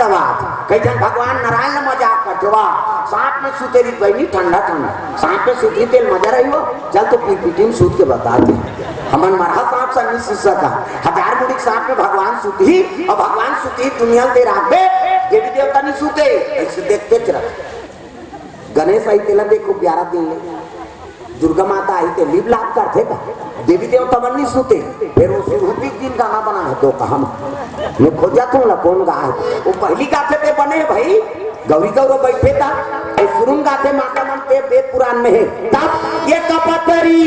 दबात कई जन भगवान नारायण ने मजाक करते वाह सांप में सुतेरी बहनी ठंडा ठंडा सांप में सूती तेल मजा रही हो चल तो पीपीटी में सूत के बताते हमन मरहा सांप संगी शिष्य का 1000 मुड़ी सांप में भगवान सूती और भगवान सूती दुनिया दे राबे देवी देवता नहीं सूते ऐसे देखते चल गणेश आई तेला देखो 11 दिन ले दुर्गा माता आई थे लीब लाभ करते का देवी देवता मन नहीं सूते फिर वो रूपी दिन गाना बना है तो कहा मैं खोजा तू ना कौन गा है वो पहली गाथे पे बने भाई गौरी गौरव बैठे था सुरुंग गाथे माता मन ते वेद पुराण में है तब ये कपतरी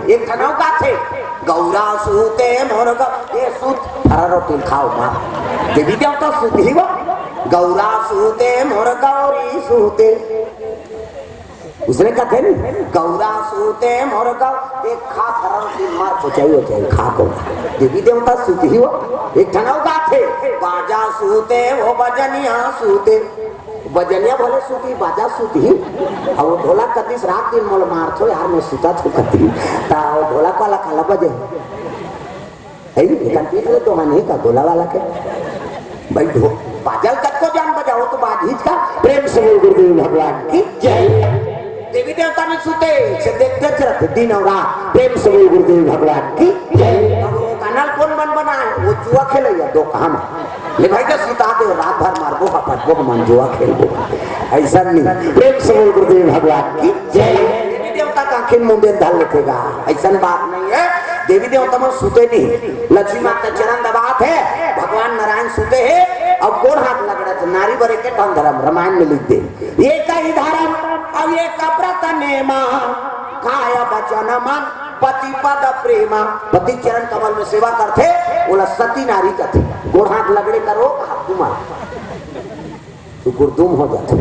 एक ठनौ का थे गौरा सूते मोर ये सूत हरा रोटी खाओ मां देवी देवता सूती ही वो गौरा सूते मोर गौरी सूते उसने कहा थे गौरा सूते मोर गौ एक खा हरा रोटी मार पहुंचाई खा को देवी देवता सूती ही वो एक ठनौ का थे बाजा सूते वो बजनिया सूते बजनिया भले सूती बाजा सूती और वो ढोलक कतीस रात दिन मोल मार थो यार मैं सुता थो कती ता वो ढोलक वाला काला बजे है लेकिन पीछे तो नहीं का ढोला वाला के भाई बाजल तक को जान बजाओ तो बाजीज का प्रेम से बोल गुरुदेव भगवान की जय देवी देवता ने सूते से देखते चलते दिन और रात प्रेम से बोल गुरुदेव भगवान की जय कनल कौन मन बना है वो जुआ खेले या दो काम ले भाई का सुता दे रात भर मारबो हपटबो मन जुआ खेलबो ऐसा नहीं प्रेम से बोल गुरुदेव भगवान की जय देवी देवता का आंखें मुंडे डाल लेगा ऐसा बात नहीं है देवी देवता में सूते नहीं लक्ष्मी माता चरण दबात है भगवान नारायण सूते है अब गोड़ हाथ लग रहा था नारी बरे के ढंग धर्म रामायण में लिख दे ये कई धर्म अब ये कब्रत नेमा काया बचन मन पति पद प्रेमा पति चरण कमल में सेवा करते बोला सती नारी करते गोड़ हाथ लगड़े करो हाथ तुम्हारा तो गुरदुम हो जाते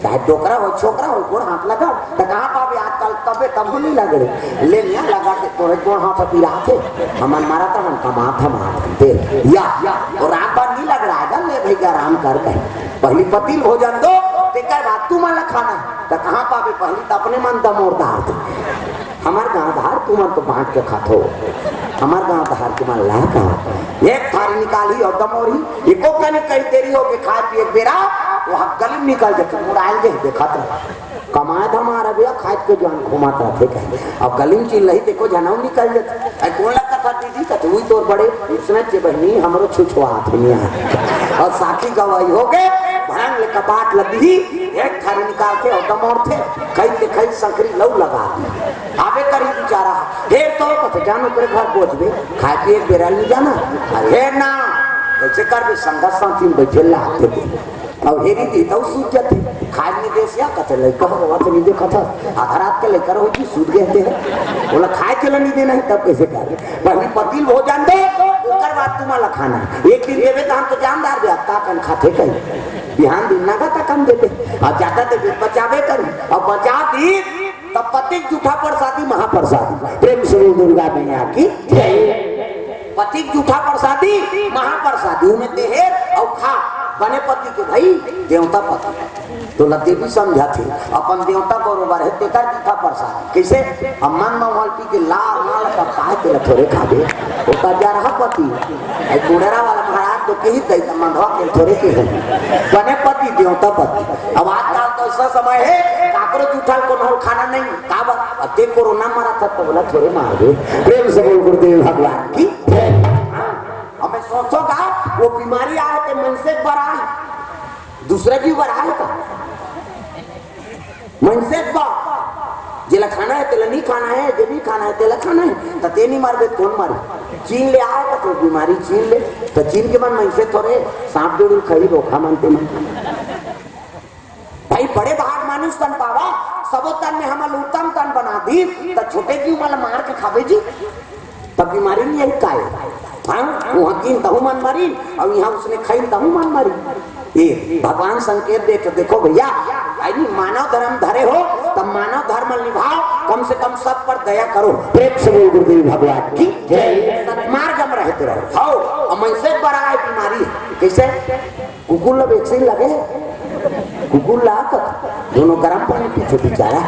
चाहे डोकरा हो छोकरा हो गोड़ हाथ लगा तो कहाँ पावे आजकल तबे तब नहीं लगड़े ले लिया लगा के तोरे गोड़ हाथ पीरा थे हमन मारा था हम कमा था मारते या और रात भर नहीं लग रहा है ले भाई आराम कर गए पहली पति भोजन दो तेकर बात तू मन खाना तो कहाँ पावे पहली तो अपने मन दम और दार हमार गाँव धार तुमन तो बांट के खातो हमार गाँव धार तुमन ला कहा एक थारी निकाली और दमोरी एको कनी कई देरी हो के खाए पिए बेरा वो गली निकल जाते मुराइल दे देखा था कमाए था हमारा भैया खाए के जान घुमाता थे कहीं अब गली में चिल्लाई देखो जनऊ निकल जाते कौन लगता था दीदी कहते हुई तो बड़े इसमें बहनी हमारो छुछुआ थे और साथी गवाई हो गए भरंग ले कबाट लगी एक थारी निकाल के और दमोर थे कई संकरी लव लगा दी आवे करी बेचारा ढेर तो कहते जानो तेरे घर पहुंचबे खाए पिए बेरा नहीं जाना अरे ना ऐसे कर भी संगत साथी बैठे लाते थे अब हेरी दी तो सूझ जाती खाए नहीं देश या कहते लड़का बाबा तो नहीं देखा था आधा रात के लेकर हो जी सूझ गए थे बोला खाए चला नहीं देना है तब कैसे कर पहली पतिल हो जान दे ओकर बाद तुम्हारा खाना एक दिन देवे तो हम तो जानदार भी का कन खाते कहीं बिहान दिन ना का कम देते और ज्यादा देवे बचावे करी और बचा दी तब पति जूठा प्रसादी महाप्रसादी प्रेम से दुर्गा मैया की पति जूठा प्रसादी महाप्रसादी में देहे और खा बने पति के भाई देवता पति तो लद्दी भी समझा थी अपन देवता बरोबर है तेकर जूठा प्रसाद कैसे अम्मन ममल पी के लाल लाल का पाए के थोड़े खाबे ओता जा रहा पति ए गुड़ेरा वाला महाराज तो के ही दई मंधवा के थोड़े के बने पति देवता पति अब आजकल तो ऐसा समय है काकरो जूठा को नहल खाना नहीं काबा ते कोरोना मारा था तो बोला थोड़े मार दे प्रेम से बोल गुरुदेव भगवान की हमें सोचोगा वो बीमारी आए तो मन से बड़ा दूसरे की बड़ा है का मन से जिला खाना है तेला नहीं खाना है जो नहीं खाना है तेला खाना है तो ते नहीं मार दे कौन मारे चीन ले आए तो बीमारी चीन ले तो चीन के मन मन से थोड़े सांप जोड़ी खरी रोका मानते मन भाई बड़े भाग मानुष तन पावा सबो तन में हमारे उत्तम तन बना दी तो छोटे जीव वाला मार के खावे जी तब बीमारी नहीं है काय हाँ वहाँ की तहु मन मारी और यहाँ उसने खाई तहु मन मारी। ये भगवान संकेत देते देखो भैया यानी मानव धर्म धरे हो तब मानव धर्म निभाओ, कम से कम सब पर दया करो। प्रेम से बोल गुरुदेव भगवान की जय। सत्मार्ग में रहते रहो। हाओ अब मनसे बड़ा है बीमारी कैसे कुकुर लब एक से लगे कुकुर ला दोनों गर्म पानी पीछे बेचारा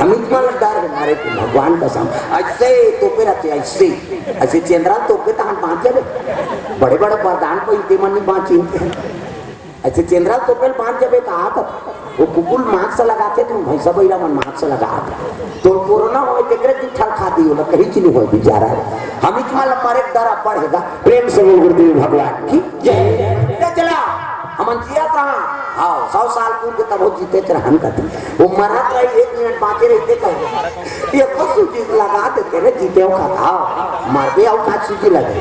हम इतना डर है हमारे भगवान का सम ऐसे तोपे रहते ऐसे ऐसे चंद्रा तोपे तो हम बांचे बड़े बड़े वरदान को इतने मन नहीं बांची ऐसे चंद्रा तोपे बांध जब कहा था वो कुकुर मास्क लगाते तो भैंसा बैरा मन मास्क लगा तो कोरोना हो ठल खा दी होला कहीं चीज हो बेचारा हम इतना हमारे डर पड़ेगा। प्रेम से बोल गुरुदेव भगवान की जय। चला हमन जिया कहाँ हाँ 100 साल पूर्व के तब वो जीते चढ़ान करते वो मरा तो 1 मिनट बाकी रहते कहे ये कुछ चीज लगा देते रे जीते का खाओ मर गए और काट सूची लगे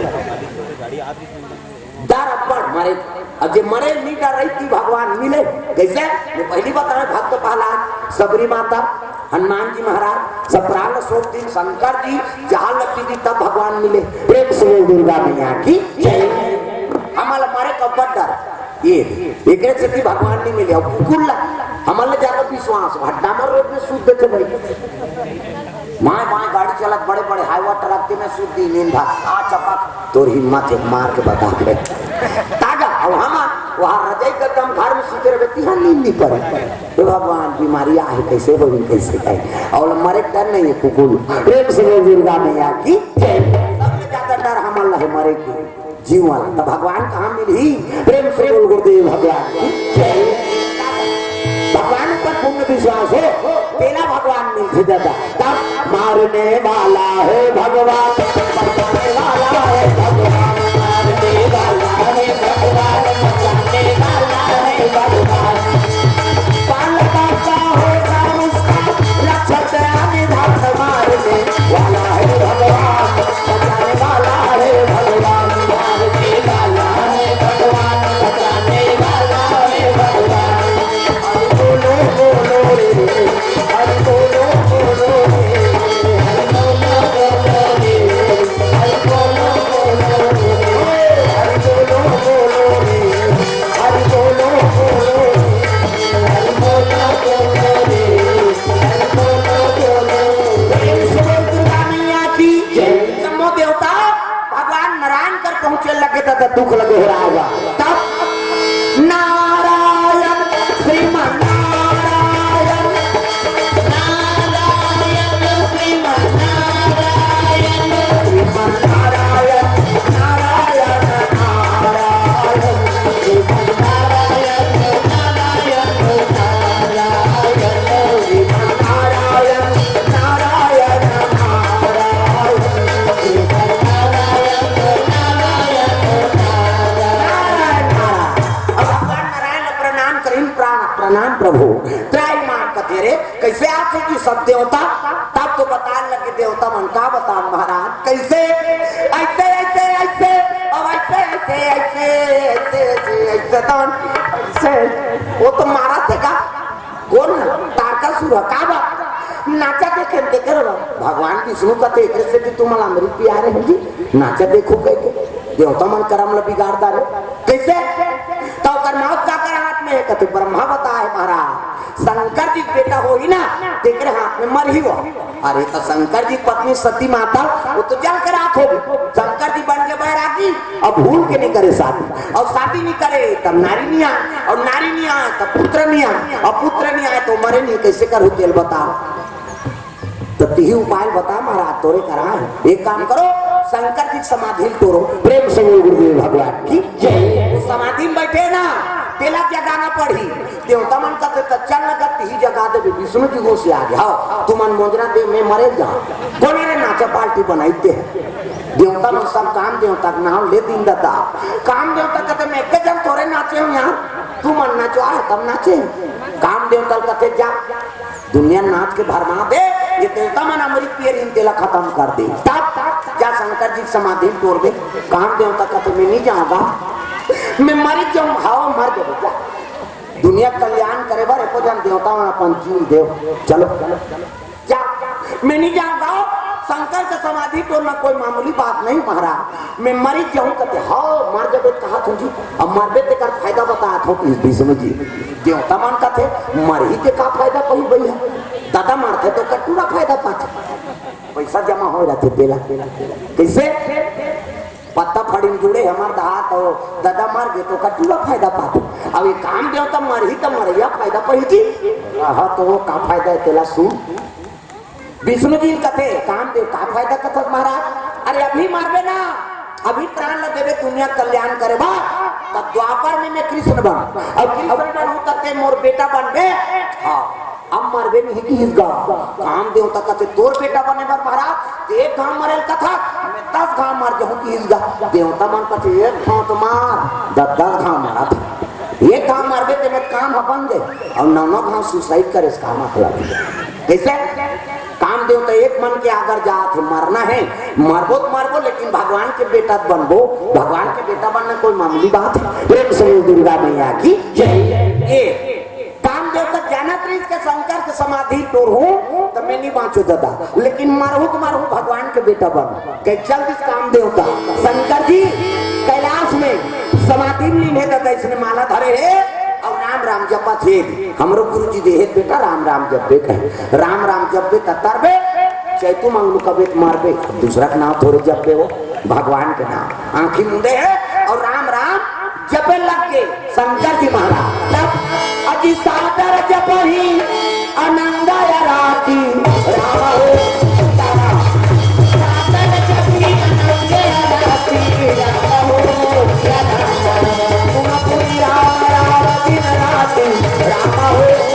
डर अब्बड़ मरे अब जे मरे नहीं डर रही थी भगवान मिले कैसे वो पहली बात है भक्त प्रहलाद सबरी माता हनुमान जी महाराज सप्राल सोप दिन शंकर जी जहां लगती थी तब भगवान मिले। प्रेम से दुर्गा मैया की हमारा मारे कब्बड़ डर ये एक से भगवान नहीं मिले कुल्ला हमारे ज्यादा विश्वास भट्टामर रोड में सूद देते भाई माए माए गाड़ी चलत बड़े बड़े हाईवा ट्रक में सूद दी नींद आ चपक तोर हिम्मत है मार के बता दे ताजा और हम वहां रजाई का दम घर में सूते रहती है नींद नहीं पड़े तो भगवान बीमारी आहे कैसे होगी कैसे कहे और मरे डर नहीं है कुकुर। प्रेम से दुर्गा मैया की सबसे ज्यादा डर हमारा है मरे की जीवन तो भगवान कहाँ मिली। प्रेम से बोल गुरुदेव भगवान भगवान पर पूर्ण विश्वास हो तेरा भगवान मिलते दादा तब मारने वाला है भगवान बचाने वाला है भगवान मारने वाला है भगवान बचाने वाला है भगवान पाल पाता होगा उसका रक्षक निधान मारने वाला है भगवान बचाने वाला है भगवान मारने वाला है भगवान बचाने वाला है भगवान। बोलो बोलो रे हरि बोलो बोलो रे हरि बोलो बोलो रे हरि बोलो बोलो रे हरि बोलो बोलो रे हरि बोलो बोलो रे हरि बोलो बोलो रे हरि बोलो बोलो रे। दुर्गा मैया की जय। नमो देवता भगवान नारायण कर पहुंचे लगे तो दुख लगे हो रहा होगा तब नारायण श्रीमान प्रणाम प्रभु त्राईमान का तेरे कैसे आते कि सब देवता तब तो बताने लगे देवता मन का बता महाराज कैसे ऐसे ऐसे ऐसे और ऐसे ऐसे ऐसे ऐसे ऐसे ऐसे वो तो मारा थे का कौन तारकासुर का बा नाचा देखे देखे भगवान विष्णु का थे से भी तुम्हारा अमृत प्यारे हैं जी नाचा देखो कैसे देवता मन करम ल बिगाड़ता रे कैसे तो कर्मावत का कर हाथ में कहते ब्रह्मा बताए महाराज शंकर जी बेटा हो ही ना देख रहे हाथ में मर ही वो अरे तो शंकर जी पत्नी सती माता वो तो जल कर आंख होगी शंकर जी बन के बैरागी और भूल के नहीं करे शादी और शादी नहीं करे तब नारी नहीं आए और नारी नहीं आए तब पुत्र नहीं आए और पुत्र नहीं आए तो मरे नहीं कैसे कर जेल बताओ तो तीही उपाय बता महाराज तोरे करा है एक काम करो शंकर जी समाधि तोड़ो। प्रेम से गुरुदेव भगवान की जय। समाधि में बैठे ना तेला जगाना पड़ी देवता मन कहते तो चल न करती ही जगा दे विष्णु जी को से आ गया तुम मोजरा दे में मरे जा कोने रे नाचा पार्टी बनाईते हैं देवता मन सब काम देवता का नाम ले दिन दाता काम देवता कहते मैं एक जन थोड़े नाचे हूँ यहाँ तू मन नाचो आए तब नाचे काम देवता कहते जा दुनिया नाच के भरमा दे ये देवता मन अमृत पियर इन तेला खत्म कर दे तब क्या शंकर जी समाधि तोड़ दे काम देवता कहते मैं नहीं जाऊंगा मैं मर जाऊं हाओ मर जाऊंगा दुनिया कल्याण करे बार एको जन देवता अपन जीव देव चलो जा मैं नहीं जाऊंगा शंकर का समाधि तो ना कोई मामूली बात नहीं महाराज। मैं मरी जाऊं कहते हाँ मार जब कहा तुम जी अब मर बेटे का फायदा बताया था इस बीच में जी देवता मान का थे मर ही के का फायदा कोई भई है दादा मारते तो कटूरा फायदा पाते पैसा जमा हो जाते तेला कैसे पत्ता फड़ी जुड़े हमारे हाथ तो दादा मार गए तो कटूरा फायदा पाते अब ये काम देवता मर ही तो मरिया फायदा पही थी हाँ तो वो का फायदा है तेला सुन विष्णु जी कथे काम देव का फायदा कथक महाराज अरे अभी मारबे ना अभी प्राण न देवे दुनिया कल्याण करे बा तब द्वापर में मैं कृष्ण बन अब कृष्ण बनूं तब मोर बेटा बन बे हाँ अब मरबे नहीं कि इस गांव काम देवता कहते तोर बेटा बने पर महाराज एक गांव मरेल कथा मैं 10 गांव मार जाऊं कि इस गांव देवता मन कहते एक गांव तो मार 10 गांव मारा था एक गांव मारबे ते मैं काम बन दे और 9 गांव सुसाइड करे इस काम हला कैसे काम देवता एक मन के अगर जात है मरना है मरबो तो मरबो लेकिन भगवान के बेटा बनबो भगवान के बेटा बनना कोई मामूली बात है प्रेम से दुर्गा मैया की जय काम देवता जाना त्रिज के शंकर के समाधि तोड़ हूँ तो मैं नहीं बाँचू दादा लेकिन मरहू भगवान के बेटा बन कह चल इस काम देवता शंकर जी कैलाश में समाधि में है दादा इसने माला धरे है और राम राम जपा थे हमरो गुरु जी देहे बेटा राम राम जपे कहे राम राम जपे तरबे चैतु मंगलू कबे मारबे दूसरा का नाम थोड़े जपे वो भगवान के नाम आंखी मुंडे है और राम राम जपे लग के शंकर जी महाराज तब अजी सादर जपही अनंगा राती राम हो तारा सादर जपही अनंगा राती राम हो तुम पूरी राम राम दिन राती राम हो